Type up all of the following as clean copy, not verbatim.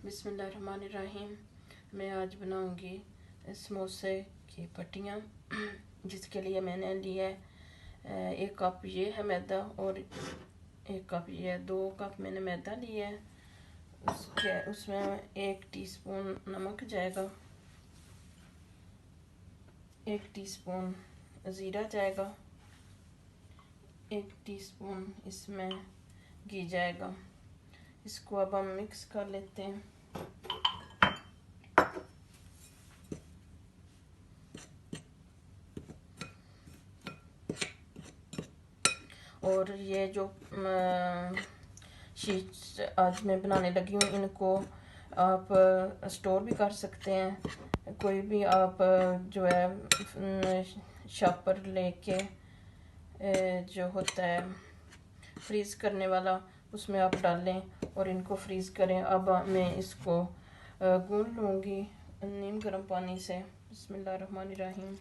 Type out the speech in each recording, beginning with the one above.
बिस्मिल्लाहिर्रहमानिर्रहीम। मैं आज बनाऊंगी समोसे की पट्टियाँ, जिसके लिए मैंने लिया है 1 कप ये है मैदा और 1 कप ये है। 2 कप मैंने मैदा लिया है। उसमें 1 टीस्पून नमक जाएगा, 1 टीस्पून ज़ीरा जाएगा, 1 टीस्पून इसमें घी जाएगा। इसको अब हम मिक्स कर लेते हैं। और ये जो शीट्स आज मैं बनाने लगी हूँ, इनको आप स्टोर भी कर सकते हैं। कोई भी आप जो है शॉपर लेके जो होता है फ्रीज़ करने वाला, उसमें आप डालें और इनको फ्रीज़ करें। अब मैं इसको गूंद लूँगी नीम गर्म पानी से। बिस्मिल्लाहिर्रहमानिर्रहीम।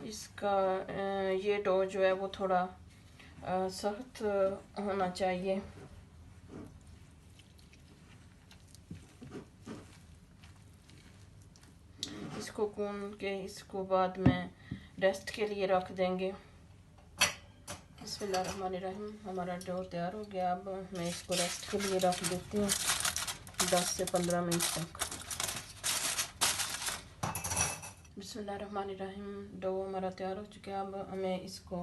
इसका ये डो जो है वो थोड़ा सख्त होना चाहिए। इसको गूंद के इसको बाद में रेस्ट के लिए रख देंगे। बिस्मिल्लाहिर्रहमानिर्रहीम। हमारा डो तैयार हो गया। अब मैं इसको रेस्ट के लिए रख देती हूँ 10 से 15 मिनट तक। बिस्मिल्लाहिर्रहमानिर्रहीम। डो हमारा तैयार हो चुका है। अब मैं इसको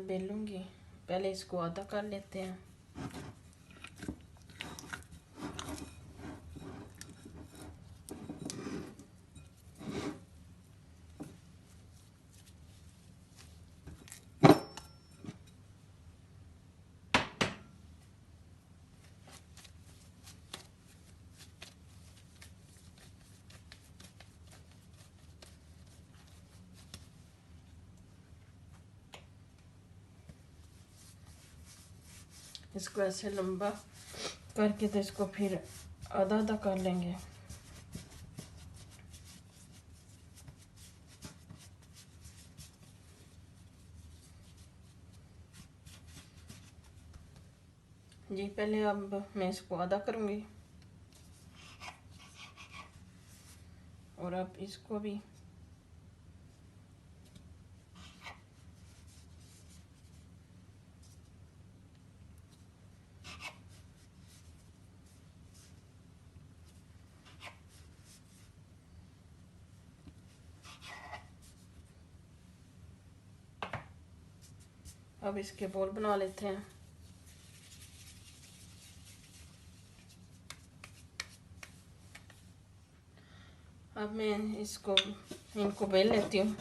बेलूँगी। पहले इसको आधा कर लेते हैं। इसको ऐसे लंबा करके तो इसको फिर आधा आधा कर लेंगे। जी पहले अब मैं इसको आधा करूँगी और अब इसको भी अब इसके बॉल बना लेते हैं। अब मैं इनको बेल लेती हूँ।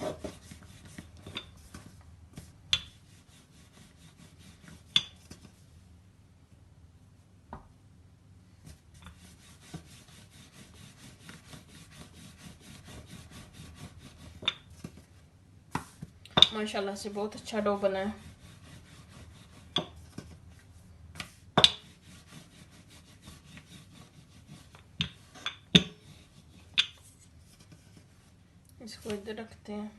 माशाल्लाह से बहुत अच्छा डो बना है। इसको इधर रखते हैं।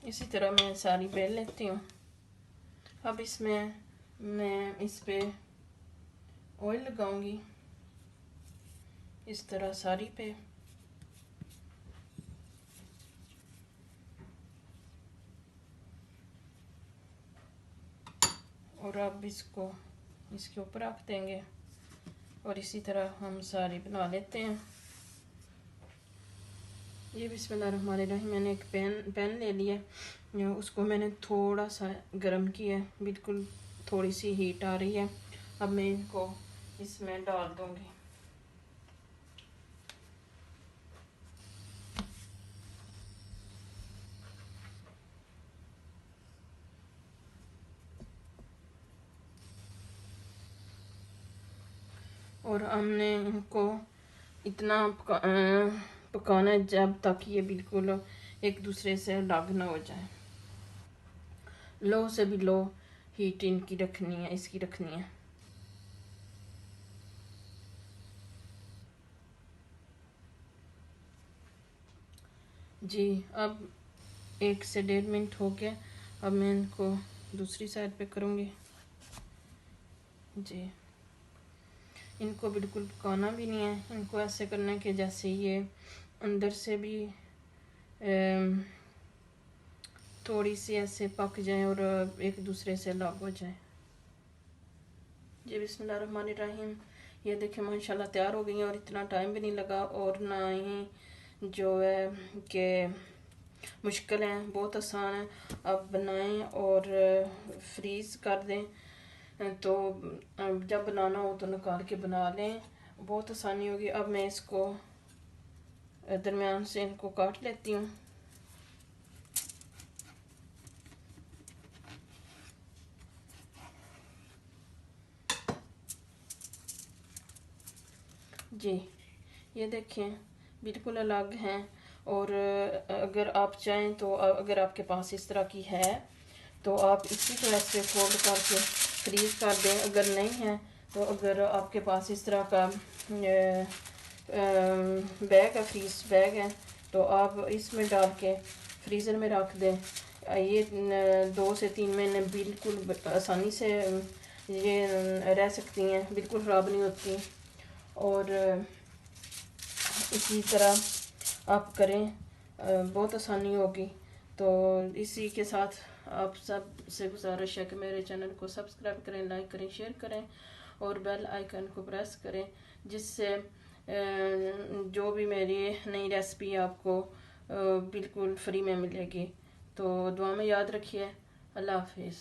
इसी तरह मैं सारी बेल लेती हूँ। अब इसमें मैं इस पे ऑयल लगाऊंगी इस तरह सारी पे। और अब इसको इसके ऊपर रख देंगे और इसी तरह हम सारी बना लेते हैं। ये बिस्मिल्लाहिर्रहमानिर्रहीम। मैंने एक पैन ले लिया, उसको मैंने थोड़ा सा गर्म किया है, बिल्कुल थोड़ी सी हीट आ रही है। अब मैं इनको इसमें डाल दूंगी। और हमने इनको इतना पकाना है जब तक ये बिल्कुल एक दूसरे से अलग ना हो जाए। लो से भी लो हीट इनकी रखनी है, इसकी रखनी है। जी अब 1 से 1.5 मिनट हो गया। अब मैं इनको दूसरी साइड पे करूँगी। जी इनको बिल्कुल पकाना भी नहीं है, इनको ऐसे करना है कि जैसे ये अंदर से भी थोड़ी सी ऐसे पक जाए और एक दूसरे से अलग हो जाए। जी बिस्मिल्लाहिर्रहमानिर्रहीम। ये देखिए माशाल्लाह तैयार हो गई हैं और इतना टाइम भी नहीं लगा और ना ही जो है कि मुश्किल है, बहुत आसान है। आप बनाएं और फ्रीज़ कर दें, तो जब बनाना हो तो निकाल के बना लें, बहुत आसानी होगी। अब मैं इसको दरमियान से इनको काट लेती हूँ। जी ये देखें बिल्कुल अलग हैं। और अगर आप चाहें तो अगर आपके पास इस तरह की है तो आप इसी को ऐसे फोल्ड करके फ्रीज कर दें। अगर नहीं है तो अगर आपके पास इस तरह का बैग है, फ्रीज बैग है, तो आप इसमें डाल के फ्रीज़र में रख दें। ये 2 से 3 महीने बिल्कुल आसानी से ये रह सकती हैं, बिल्कुल ख़राब नहीं होती। और इसी तरह आप करें, बहुत आसानी होगी। तो इसी के साथ आप सब से गुजारिश है कि मेरे चैनल को सब्सक्राइब करें, लाइक करें, शेयर करें और बेल आइकन को प्रेस करें, जिससे जो भी मेरी नई रेसिपी आपको बिल्कुल फ्री में मिलेगी। तो दुआ में याद रखिए। अल्लाह हाफिज़।